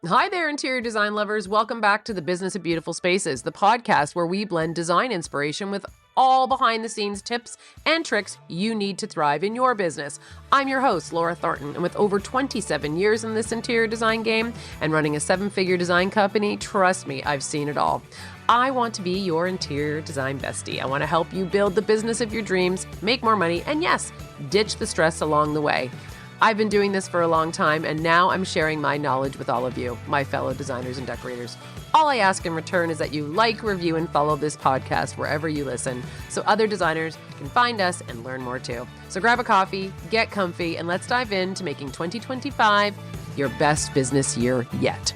Hi there, interior design lovers. Welcome back to the Business of Beautiful Spaces, the podcast where we blend design inspiration with all behind the scenes tips and tricks you need to thrive in your business. I'm your host, Laura Thornton, and with over 27 years in this interior design game and running a 7-figure design company, trust me, I've seen it all. I want to be your interior design bestie. I want to help you build the business of your dreams, make more money, and yes, ditch the stress along the way. I've been doing this for a long time, and now I'm sharing my knowledge with all of you, my fellow designers and decorators. All I ask in return is that you like, review, and follow this podcast wherever you listen, so other designers can find us and learn more too. So grab a coffee, get comfy, and let's dive into making 2025 your best business year yet.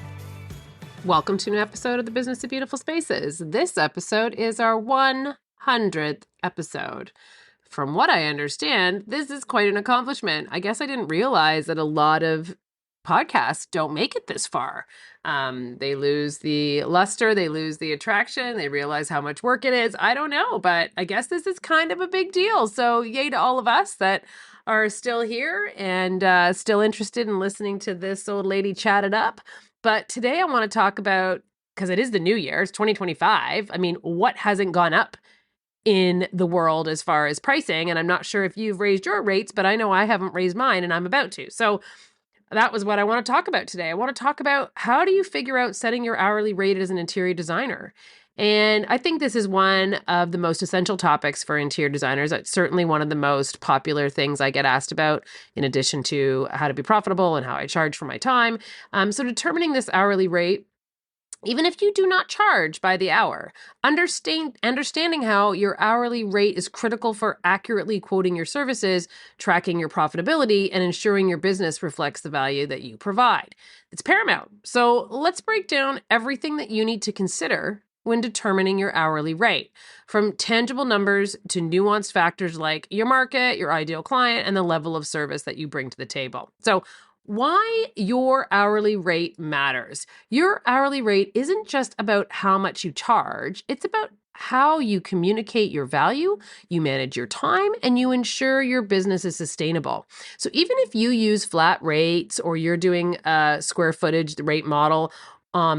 Welcome to an episode of the Business of Beautiful Spaces. This episode is our 100th episode. From what I understand, this is quite an accomplishment. I guess I didn't realize that a lot of podcasts don't make it this far. They lose the luster, they lose the attraction, they realize how much work it is. I don't know, but I guess this is kind of a big deal. So yay to all of us that are still here and still interested in listening to this old lady chat it up. But today I want to talk about, because it is the new year, it's 2025. I mean, what hasn't gone up in the world as far as pricing? And I'm not sure if you've raised your rates, but I know I haven't raised mine and I'm about to. So that was what I want to talk about today. I want to talk about how do you figure out setting your hourly rate as an interior designer? And I think this is one of the most essential topics for interior designers. It's certainly one of the most popular things I get asked about, in addition to how to be profitable and how I charge for my time. So determining this hourly rate, even if you do not charge by the hour, understanding how your hourly rate is critical for accurately quoting your services, tracking your profitability, and ensuring your business reflects the value that you provide. It's paramount. So let's break down everything that you need to consider when determining your hourly rate, from tangible numbers to nuanced factors like your market, your ideal client, and the level of service that you bring to the table. So why your hourly rate matters. Your hourly rate isn't just about how much you charge, it's about how you communicate your value, you manage your time, and you ensure your business is sustainable. So even if you use flat rates or you're doing a square footage rate model,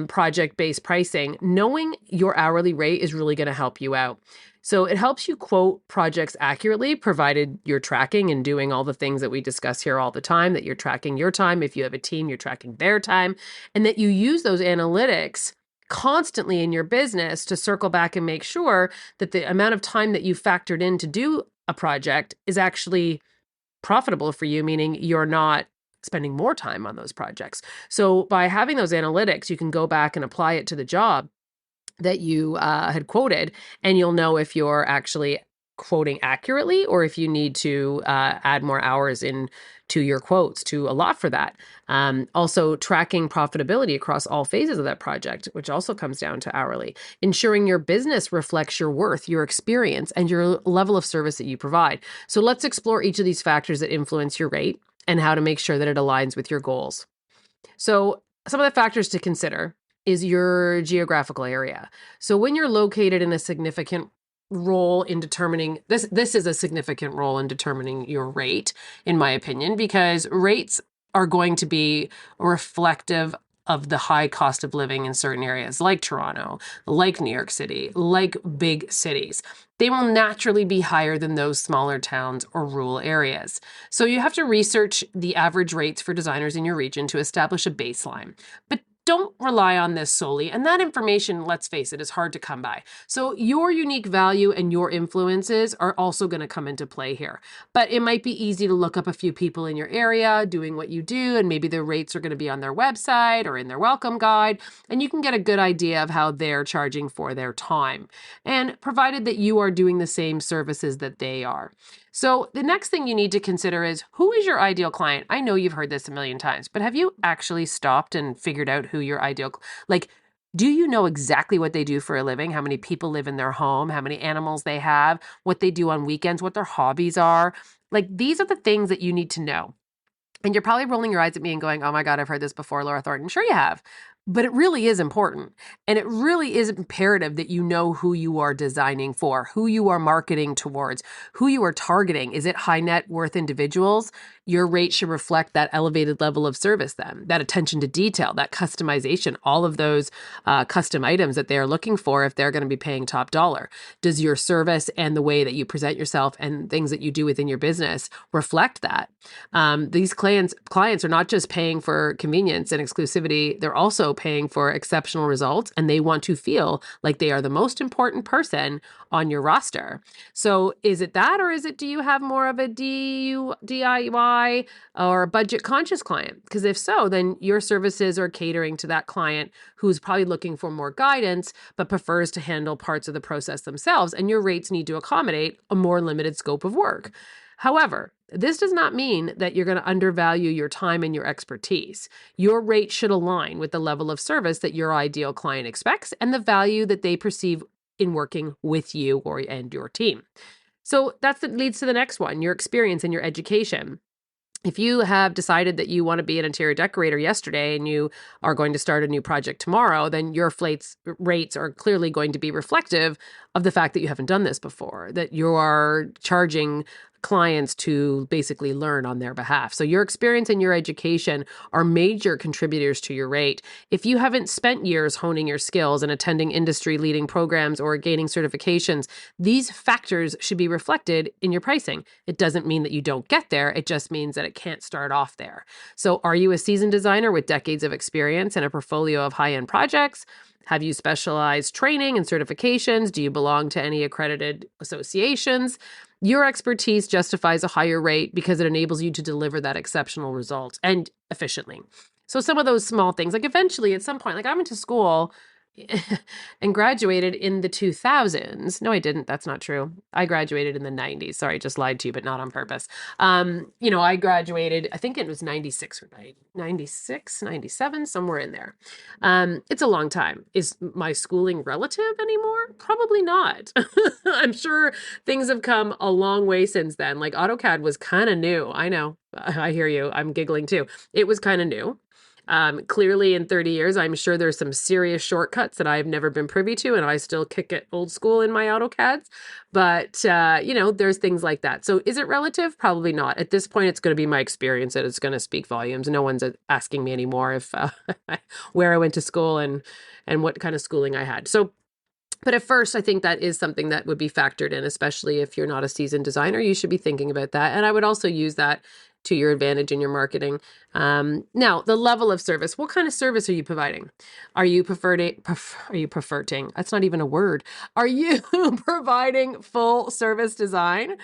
project-based pricing, knowing your hourly rate is really going to help you out. So it helps you quote projects accurately, provided you're tracking and doing all the things that we discuss here all the time, that you're tracking your time. If you have a team, you're tracking their time, and that you use those analytics constantly in your business to circle back and make sure that the amount of time that you factored in to do a project is actually profitable for you, meaning you're not spending more time on those projects. So by having those analytics, you can go back and apply it to the job that you had quoted, and you'll know if you're actually quoting accurately or if you need to add more hours in to your quotes to allot for that. Also tracking profitability across all phases of that project, which also comes down to hourly. Ensuring your business reflects your worth, your experience, and your level of service that you provide. So let's explore each of these factors that influence your rate and how to make sure that it aligns with your goals. So some of the factors to consider is your geographical area. So when you're located in a significant role in determining this is a significant role in determining your rate, in my opinion, because rates are going to be reflective of the high cost of living in certain areas like Toronto, like New York City, like big cities. They will naturally be higher than those smaller towns or rural areas. So you have to research the average rates for designers in your region to establish a baseline. But don't rely on this solely. And that information, let's face it, is hard to come by. So your unique value and your influences are also going to come into play here. But it might be easy to look up a few people in your area doing what you do, and maybe their rates are going to be on their website or in their welcome guide, and you can get a good idea of how they're charging for their time, and provided that you are doing the same services that they are. So the next thing you need to consider is, who is your ideal client? I know you've heard this a million times, but have you actually stopped and figured out who your ideal, do you know exactly what they do for a living? How many people live in their home? How many animals they have? What they do on weekends? What their hobbies are? These are the things that you need to know. And you're probably rolling your eyes at me and going, oh my God, I've heard this before, Laura Thornton. Sure you have. But it really is important. And it really is imperative that you know who you are designing for, who you are marketing towards, who you are targeting. Is it high net worth individuals? Your rate should reflect that elevated level of service, then, that attention to detail, that customization, all of those custom items that they are looking for if they're going to be paying top dollar. Does your service and the way that you present yourself and things that you do within your business reflect that? These clients are not just paying for convenience and exclusivity, they're also paying for exceptional results, and they want to feel like they are the most important person on your roster. So is it that, or do you have more of a DIY or a budget conscious client? Because if so, then your services are catering to that client who's probably looking for more guidance, but prefers to handle parts of the process themselves, and your rates need to accommodate a more limited scope of work. However, this does not mean that you're going to undervalue your time and your expertise. Your rate should align with the level of service that your ideal client expects and the value that they perceive in working with you and your team. So that leads to the next one, your experience and your education. If you have decided that you want to be an interior decorator yesterday and you are going to start a new project tomorrow, then your rates are clearly going to be reflective of the fact that you haven't done this before, that you are charging clients to basically learn on their behalf. So your experience and your education are major contributors to your rate. If you haven't spent years honing your skills and attending industry-leading programs or gaining certifications, these factors should be reflected in your pricing. It doesn't mean that you don't get there. It just means that it can't start off there. So are you a seasoned designer with decades of experience and a portfolio of high-end projects? Have you specialized training and certifications? Do you belong to any accredited associations? Your expertise justifies a higher rate because it enables you to deliver that exceptional result and efficiently. So some of those small things, like eventually at some point, like I went to school and graduated in the 2000s. No, I didn't. That's not true. I graduated in the 90s. Sorry, just lied to you, but not on purpose. I graduated, I think it was 96 or 96, 97, somewhere in there. It's a long time. Is my schooling relative anymore? Probably not. I'm sure things have come a long way since then. Like AutoCAD was kind of new. I know. I hear you. I'm giggling too. It was kind of new. Clearly in 30 years, I'm sure there's some serious shortcuts that I've never been privy to, and I still kick it old school in my AutoCADs. But, there's things like that. So is it relative? Probably not. At this point, it's going to be my experience that it's going to speak volumes. No one's asking me anymore if where I went to school and what kind of schooling I had. So, but at first, I think that is something that would be factored in, especially if you're not a seasoned designer. You should be thinking about that. And I would also use that to your advantage in your marketing. Now, the level of service. What kind of service are you providing? Are you preferring? That's not even a word. Are you providing full service design?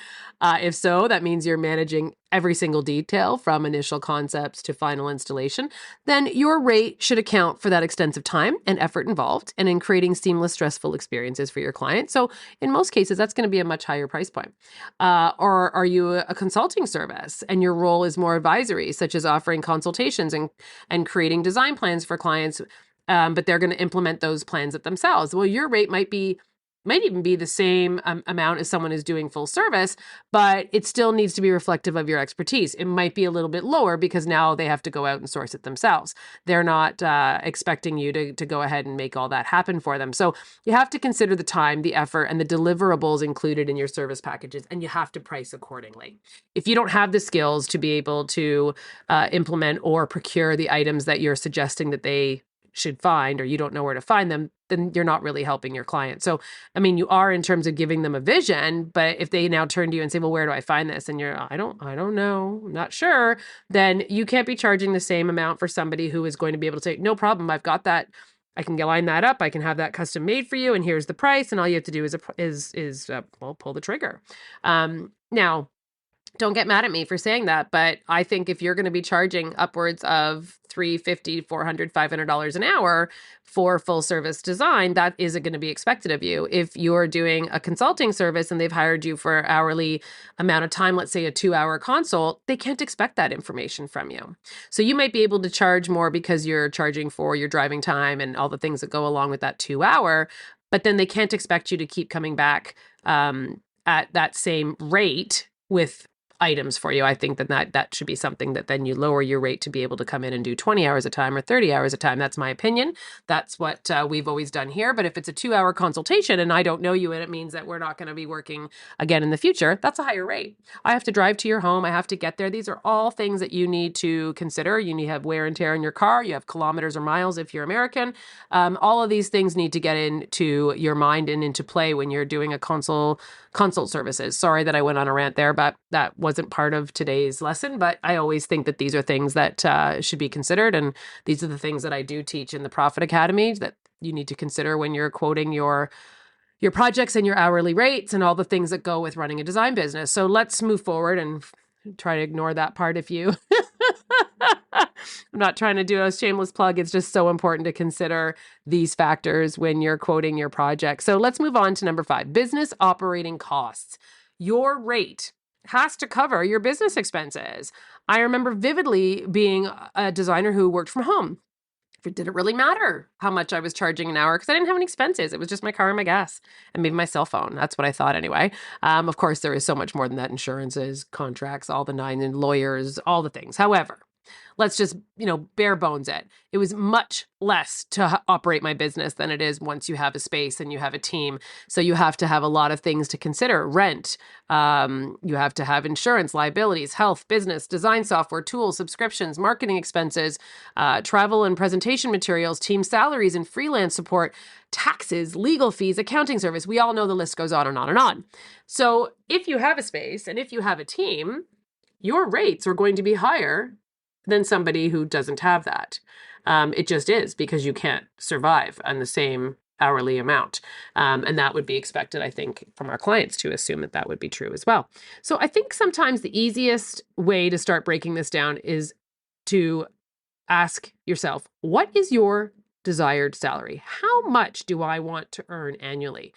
If so, that means you're managing every single detail from initial concepts to final installation. Then your rate should account for that extensive time and effort involved and in creating seamless, stressful experiences for your client. So in most cases, that's going to be a much higher price point. Or are you a consulting service and your role is more advisory, such as offering consultations and creating design plans for clients, but they're going to implement those plans it themselves? Well, your rate might even be the same amount as someone who's doing full service, but it still needs to be reflective of your expertise. It might be a little bit lower because now they have to go out and source it themselves. They're not expecting you to go ahead and make all that happen for them. So you have to consider the time, the effort, and the deliverables included in your service packages, and you have to price accordingly. If you don't have the skills to be able to implement or procure the items that you're suggesting that they should find, or you don't know where to find them, then you're not really helping your client. So, I mean, you are in terms of giving them a vision, but if they now turn to you and say, well, where do I find this? And you're, I don't know, I'm not sure, then you can't be charging the same amount for somebody who is going to be able to say, no problem, I've got that. I can line that up. I can have that custom made for you. And here's the price. And all you have to do is pull the trigger. Now, don't get mad at me for saying that, but I think if you're going to be charging upwards of $350, $400, $500 an hour for full service design, that is going to be expected of you. If you're doing a consulting service and they've hired you for an hourly amount of time, let's say a 2-hour consult, they can't expect that information from you. So you might be able to charge more because you're charging for your driving time and all the things that go along with that 2-hour, but then they can't expect you to keep coming back at that same rate with items for you. I think that should be something that then you lower your rate to be able to come in and do 20 hours a time or 30 hours a time. That's my opinion. That's what we've always done here. But if it's a 2-hour consultation and I don't know you and it means that we're not going to be working again in the future, that's a higher rate. I have to drive to your home. I have to get there. These are all things that you need to consider. You need to have wear and tear in your car. You have kilometers or miles if you're American. All of these things need to get into your mind and into play when you're doing a consult services. Sorry that I went on a rant there, but that wasn't part of today's lesson. But I always think that these are things that should be considered. And these are the things that I do teach in the Profit Academy that you need to consider when you're quoting your projects and your hourly rates and all the things that go with running a design business. So let's move forward and try to ignore that part if you I'm not trying to do a shameless plug. It's just so important to consider these factors when you're quoting your project. So let's move on to number 5, business operating costs. Your rate has to cover your business expenses. I remember vividly being a designer who worked from home. It didn't really matter how much I was charging an hour because I didn't have any expenses. It was just my car and my gas and maybe my cell phone. That's what I thought anyway. Of course, there is so much more than that: insurances, contracts, all the nine, and lawyers, all the things. However, let's just, bare bones it. It was much less to operate my business than it is once you have a space and you have a team. So you have to have a lot of things to consider: rent. You have to have insurance, liabilities, health, business, design software, tools, subscriptions, marketing expenses, travel and presentation materials, team salaries and freelance support, taxes, legal fees, accounting service. We all know the list goes on and on and on. So if you have a space and if you have a team, your rates are going to be higher than somebody who doesn't have that. It just is, because you can't survive on the same hourly amount. And that would be expected, I think, from our clients to assume that that would be true as well. So I think sometimes the easiest way to start breaking this down is to ask yourself, what is your desired salary? How much do I want to earn annually?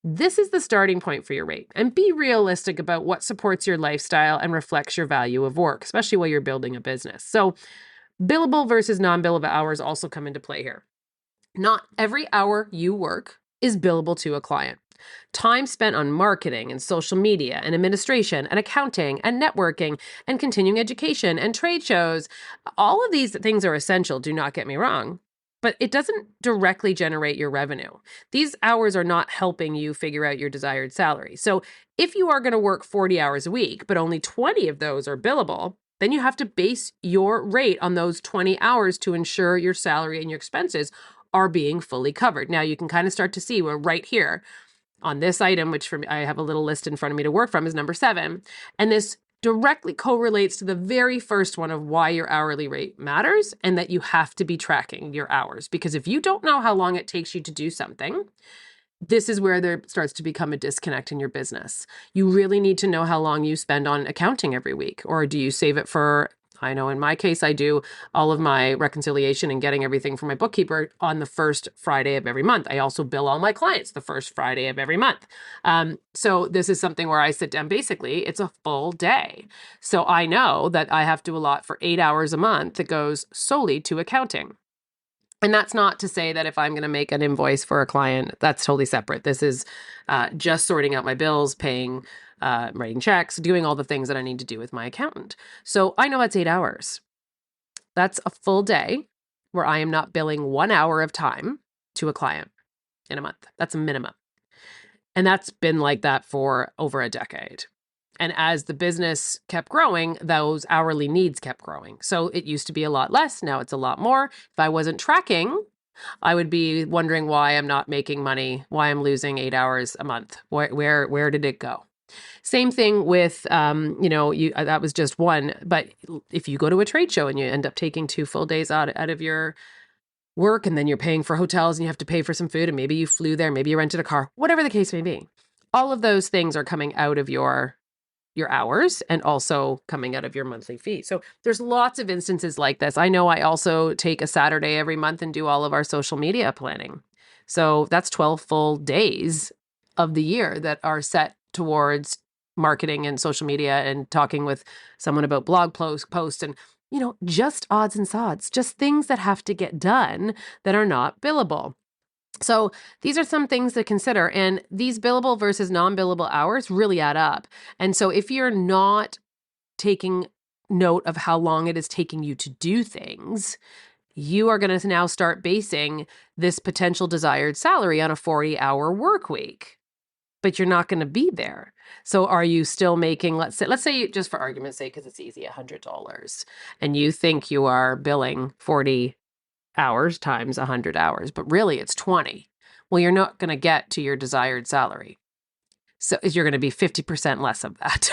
This is the starting point for your rate, and be realistic about what supports your lifestyle and reflects your value of work, especially while you're building a business. So billable versus non-billable hours also come into play here. Not every hour you work is billable to a client. Time spent on marketing and social media and administration and accounting and networking and continuing education and trade shows, all of these things are essential, do not get me wrong. But it doesn't directly generate your revenue. These hours are not helping you figure out your desired salary. So if you are going to work 40 hours a week, but only 20 of those are billable, then you have to base your rate on those 20 hours to ensure your salary and your expenses are being fully covered. Now you can kind of start to see we're right here on this item, which for me, I have a little list in front of me to work from, is number 7. And this directly correlates to the very first one of why your hourly rate matters and that you have to be tracking your hours. Because if you don't know how long it takes you to do something, this is where there starts to become a disconnect in your business. You really need to know how long you spend on accounting every week, or do you save it for, I know in my case, I do all of my reconciliation and getting everything from my bookkeeper on the first Friday of every month. I also bill all my clients the first Friday of every month. So this is something where I sit down, basically, it's a full day. So I know that I have to allot for 8 hours a month that goes solely to accounting. And that's not to say that if I'm going to make an invoice for a client, that's totally separate. This is just sorting out my bills, paying, writing checks, doing all the things that I need to do with my accountant. So I know that's 8 hours. That's a full day where I am not billing 1 hour of time to a client in a month. That's a minimum. And that's been like that for over a decade. And as the business kept growing, those hourly needs kept growing. So it used to be a lot less. Now it's a lot more. If I wasn't tracking, I would be wondering why I'm not making money, why I'm losing 8 hours a month. Where did it go? Same thing with, that was just one. But if you go to a trade show and you end up taking 2 full days out of your work, and then you're paying for hotels and you have to pay for some food, and maybe you flew there, maybe you rented a car, whatever the case may be, all of those things are coming out of your hours and also coming out of your monthly fee. So there's lots of instances like this. I know I also take a Saturday every month and do all of our social media planning. So that's 12 full days of the year that are set towards marketing and social media and talking with someone about blog posts and, just odds and sods, just things that have to get done that are not billable. So these are some things to consider, and these billable versus non-billable hours really add up. And so if you're not taking note of how long it is taking you to do things, you are going to now start basing this potential desired salary on a 40-hour work week. But you're not going to be there. So are you still making, let's say just for argument's sake, because it's easy, $100, and you think you are billing 40 hours times 100 hours, but really it's 20. Well, you're not going to get to your desired salary. So you're going to be 50% less of that.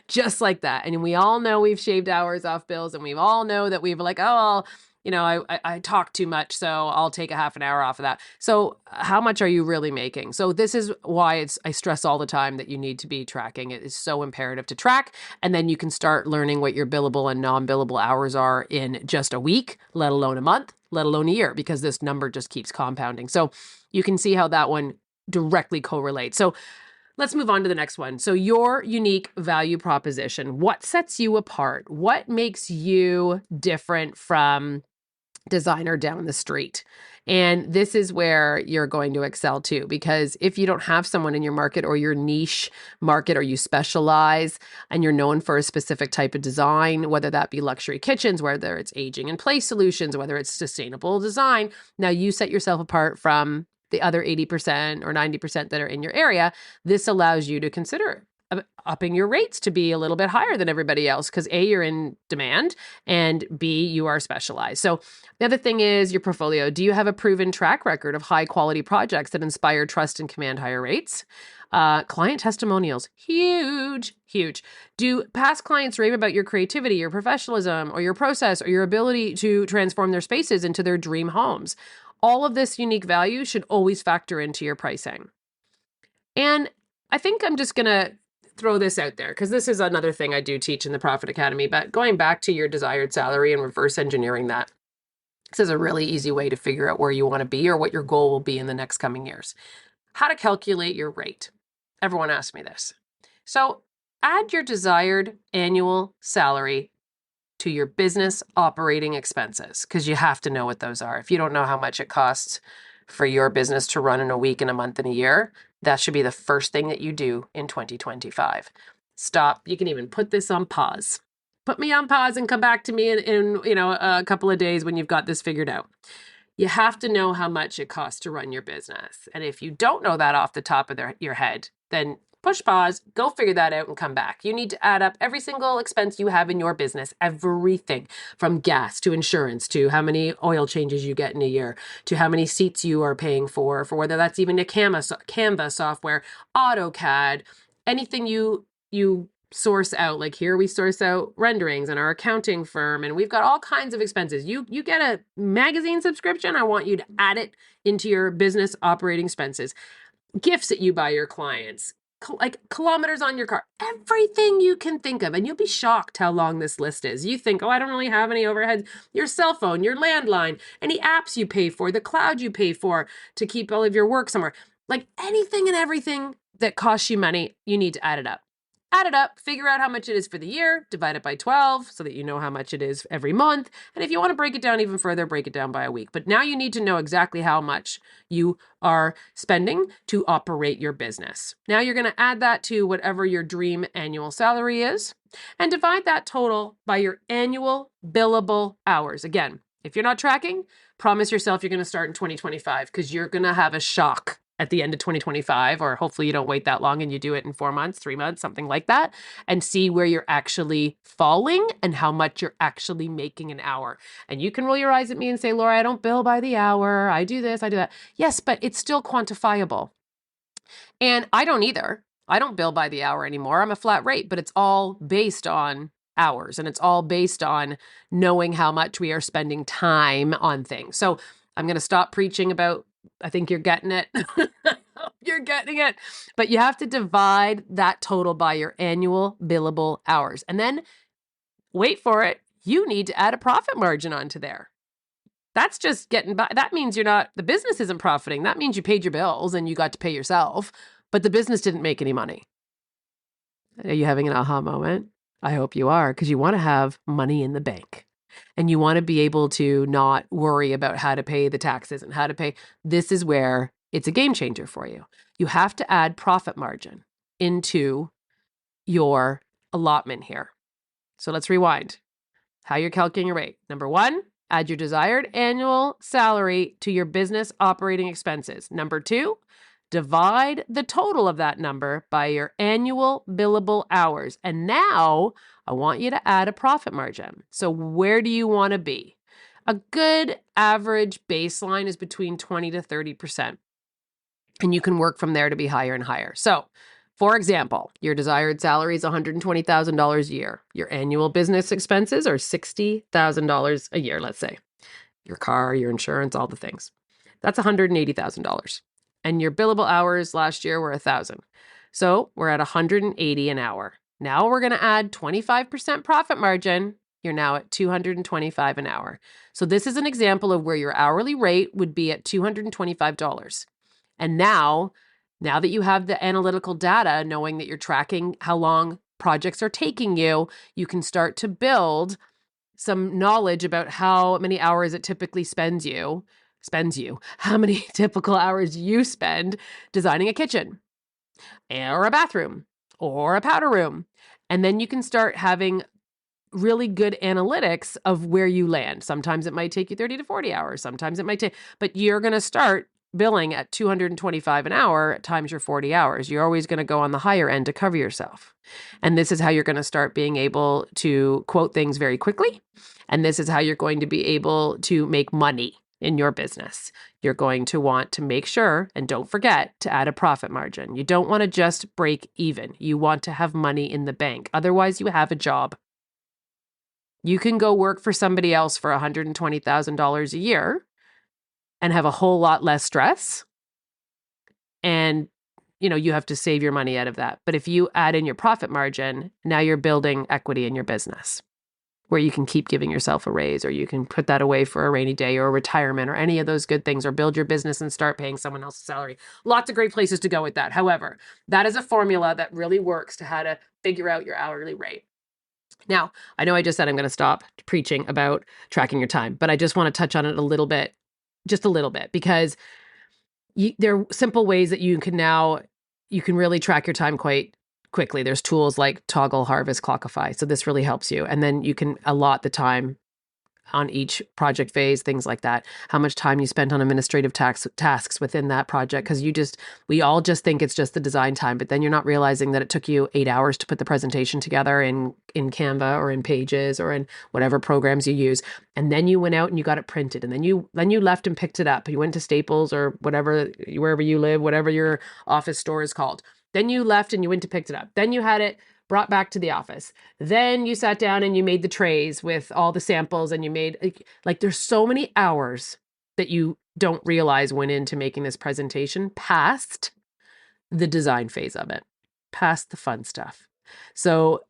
Just like that. And we all know we've shaved hours off bills, and we all know that we've like, oh, I talk too much, so I'll take a half an hour off of that. So how much are you really making? So this is why I stress all the time that you need to be tracking. It is so imperative to track. And then you can start learning what your billable and non-billable hours are in just a week, let alone a month, let alone a year, because this number just keeps compounding. So you can see how that one directly correlates. So let's move on to the next one. So your unique value proposition, what sets you apart? What makes you different from designer down the street? And this is where you're going to excel too, because if you don't have someone in your market or your niche market, or you specialize and you're known for a specific type of design, whether that be luxury kitchens, whether it's aging in place solutions, whether it's sustainable design, now you set yourself apart from the other 80% or 90% that are in your area. This allows you to consider upping your rates to be a little bit higher than everybody else, because A, you're in demand, and B, you are specialized. So the other thing is your portfolio. Do you have a proven track record of high quality projects that inspire trust and command higher rates? Client testimonials, huge, huge. Do past clients rave about your creativity, your professionalism, or your process, or your ability to transform their spaces into their dream homes? All of this unique value should always factor into your pricing. And I think I'm just going to throw this out there, because this is another thing I do teach in the Profit Academy, but going back to your desired salary and reverse engineering that. This is a really easy way to figure out where you want to be or what your goal will be in the next coming years. How to calculate your rate. Everyone asks me this. So add your desired annual salary to your business operating expenses, because you have to know what those are. If you don't know how much it costs for your business to run in a week, in a month, in a year, that should be the first thing that you do in 2025. Stop. You can even put this on pause. Put me on pause and come back to me in a couple of days when you've got this figured out. You have to know how much it costs to run your business. And if you don't know that off the top of your head, then push pause, go figure that out and come back. You need to add up every single expense you have in your business, everything from gas to insurance to how many oil changes you get in a year to how many seats you are paying for whether that's even a Canva software, AutoCAD, anything you source out. Like here we source out renderings and our accounting firm, and we've got all kinds of expenses. You get a magazine subscription, I want you to add it into your business operating expenses. Gifts that you buy your clients, like kilometers on your car, everything you can think of. And you'll be shocked how long this list is. You think, oh, I don't really have any overheads. Your cell phone, your landline, any apps you pay for, the cloud you pay for to keep all of your work somewhere. Like anything and everything that costs you money, you need to add it up. Add it up, figure out how much it is for the year, divide it by 12 so that you know how much it is every month. And if you want to break it down even further, break it down by a week. But now you need to know exactly how much you are spending to operate your business. Now you're going to add that to whatever your dream annual salary is and divide that total by your annual billable hours. Again, if you're not tracking, promise yourself you're going to start in 2025, because you're going to have a shock at the end of 2025, or hopefully you don't wait that long and you do it in 4 months, 3 months, something like that, and see where you're actually falling and how much you're actually making an hour. And you can roll your eyes at me and say, Laura, I don't bill by the hour. I do this, I do that. Yes, but it's still quantifiable. And I don't either. I don't bill by the hour anymore. I'm a flat rate, but it's all based on hours, and it's all based on knowing how much we are spending time on things. So I'm going to stop preaching about, I think you're getting it. You're getting it. But you have to divide that total by your annual billable hours. And then wait for it. You need to add a profit margin onto there. That's just getting by. That means the business isn't profiting. That means you paid your bills and you got to pay yourself, but the business didn't make any money. Are you having an aha moment? I hope you are, because you want to have money in the bank. And you want to be able to not worry about how to pay the taxes and how to pay. This is where it's a game changer for you. You have to add profit margin into your allotment here. So let's rewind. How you're calculating your rate. Number one, add your desired annual salary to your business operating expenses. Number two, divide the total of that number by your annual billable hours. And now I want you to add a profit margin. So where do you want to be? A good average baseline is between 20 to 30%. And you can work from there to be higher and higher. So, for example, your desired salary is $120,000 a year. Your annual business expenses are $60,000 a year, let's say. Your car, your insurance, all the things. That's $180,000. And your billable hours last year were 1,000. So we're at $180 an hour. Now we're going to add 25% profit margin. You're now at $225 an hour. So this is an example of where your hourly rate would be at $225. And now that you have the analytical data, knowing that you're tracking how long projects are taking you, you can start to build some knowledge about how many hours it typically spends you, how many typical hours you spend designing a kitchen or a bathroom or a powder room. And then you can start having really good analytics of where you land. Sometimes it might take you 30 to 40 hours. Sometimes it might take, but you're going to start billing at $225 an hour times your 40 hours. You're always going to go on the higher end to cover yourself. And this is how you're going to start being able to quote things very quickly. And this is how you're going to be able to make money in your business. You're going to want to make sure, and don't forget, to add a profit margin. You don't want to just break even. You want to have money in the bank. Otherwise, you have a job. You can go work for somebody else for $120,000 a year and have a whole lot less stress. And, you have to save your money out of that. But if you add in your profit margin, now you're building equity in your business where you can keep giving yourself a raise, or you can put that away for a rainy day or a retirement or any of those good things, or build your business and start paying someone else's salary. Lots of great places to go with that. However, that is a formula that really works to how to figure out your hourly rate. Now, I know I just said I'm going to stop preaching about tracking your time, but I just want to touch on it just a little bit, because there are simple ways that you can really track your time quite quickly. There's tools like Toggle, Harvest, Clockify. So this really helps you. And then you can allot the time on each project phase, things like that, how much time you spent on administrative tasks within that project. Because we all just think it's just the design time, but then you're not realizing that it took you 8 hours to put the presentation together in Canva or in Pages or in whatever programs you use. And then you went out and you got it printed. And then you left and picked it up. You went to Staples or wherever you live, whatever your office store is called. Then you left and you went to pick it up. Then you had it brought back to the office. Then you sat down and you made the trays with all the samples, and you made, there's so many hours that you don't realize went into making this presentation past the design phase of it, past the fun stuff. So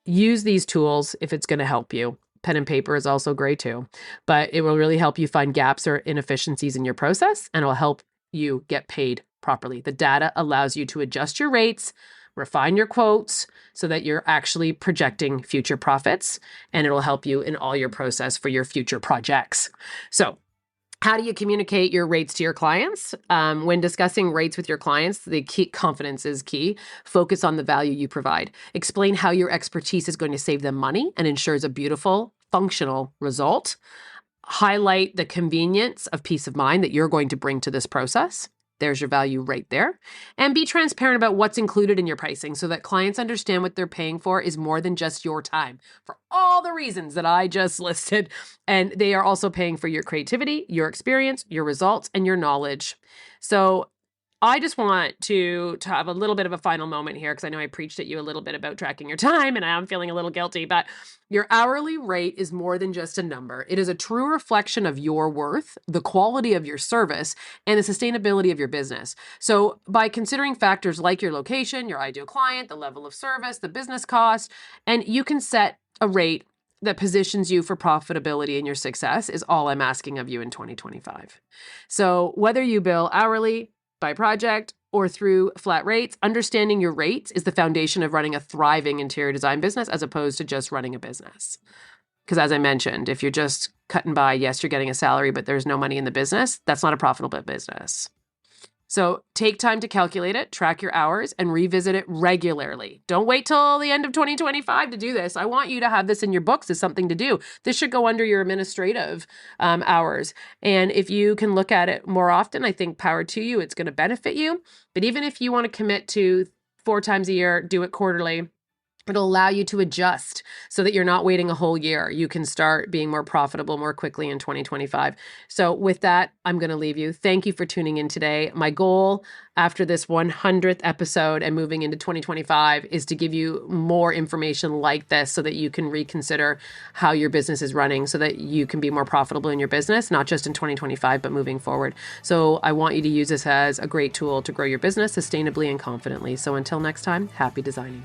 use these tools if it's going to help you. Pen and paper is also great too, but it will really help you find gaps or inefficiencies in your process, and it will help you get paid properly. The data allows you to adjust your rates, refine your quotes so that you're actually projecting future profits, and it'll help you in all your process for your future projects. So how do you communicate your rates to your clients? When discussing rates with your clients, the key confidence is key. Focus on the value you provide. Explain how your expertise is going to save them money and ensures a beautiful, functional result. Highlight the convenience of peace of mind that you're going to bring to this process. There's your value right there. And be transparent about what's included in your pricing so that clients understand what they're paying for is more than just your time, for all the reasons that I just listed. And they are also paying for your creativity, your experience, your results, and your knowledge. So I just want to have a little bit of a final moment here, because I know I preached at you a little bit about tracking your time and I'm feeling a little guilty, but your hourly rate is more than just a number. It is a true reflection of your worth, the quality of your service, and the sustainability of your business. So by considering factors like your location, your ideal client, the level of service, the business cost, and you can set a rate that positions you for profitability and your success is all I'm asking of you in 2025. So whether you bill hourly, by project, or through flat rates, understanding your rates is the foundation of running a thriving interior design business as opposed to just running a business. Because as I mentioned, if you're just cutting by, yes, you're getting a salary, but there's no money in the business, that's not a profitable business. So take time to calculate it, track your hours, and revisit it regularly. Don't wait till the end of 2025 to do this. I want you to have this in your books as something to do. This should go under your administrative hours. And if you can look at it more often, I think power to you, it's going to benefit you. But even if you want to commit to 4 times a year, do it quarterly. It'll allow you to adjust so that you're not waiting a whole year. You can start being more profitable more quickly in 2025. So with that, I'm going to leave you. Thank you for tuning in today. My goal after this 100th episode and moving into 2025 is to give you more information like this so that you can reconsider how your business is running so that you can be more profitable in your business, not just in 2025, but moving forward. So I want you to use this as a great tool to grow your business sustainably and confidently. So until next time, happy designing.